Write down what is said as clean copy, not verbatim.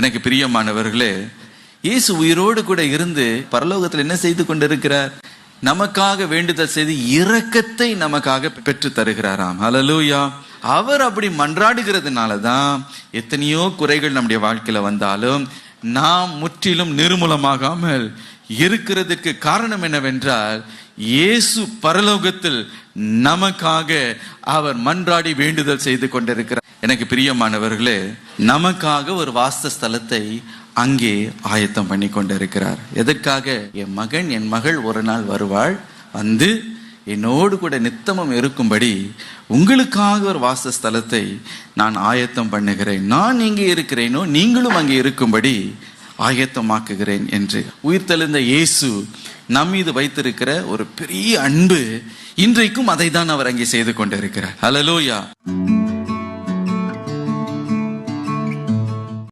எனக்கு பிரியமானவர்களே, இயேசு உயிரோடு கூட இருந்து பரலோகத்தில் என்ன செய்து கொண்டிருக்கிறார்? நமக்காக வேண்டுதல் செய்து இரக்கத்தை நமக்காக பெற்று தருகிறாராம். ஹல்லேலூயா. அவர் அப்படி மன்றாடுகிறதுனாலதான் எத்தனையோ குறைகள் நம்முடைய வாழ்க்கையில வந்தாலும் நாம் முற்றிலும் நிர்மூலமாகாமல் இருக்கிறதுக்கு காரணம் என்னவென்றால், இயேசு பரலோகத்தில் நமக்காக அவர் மன்றாடி வேண்டுதல் செய்து கொண்டிருக்கிறார். எனக்கு பிரியமானவர்களே, நமக்காக ஒரு வாசஸ்தலத்தை அங்கே ஆயத்தம் பண்ணி கொண்டிருக்கிறார். எதற்காக? என் மகன் என் மகள் ஒரு நாள் வருவாள், வந்து என்னோடு கூட நித்தமும் இருக்கும்படி உங்களுக்காக ஒரு வாசஸ்தலத்தை நான் ஆயத்தம் பண்ணுகிறேன். நான் எங்கே இருக்கிறேனோ நீங்களும் அங்கே இருக்கும்படி ஆயத்தமாக்குகிறேன் என்று உயிர்த்தெழுந்த இயேசு நம் மீது வைத்திருக்கிற ஒரு பெரிய அன்பு, இன்றைக்கும் அதை தான் அவர் அங்கே செய்து கொண்டிருக்கிறார். ஹல்லேலூயா.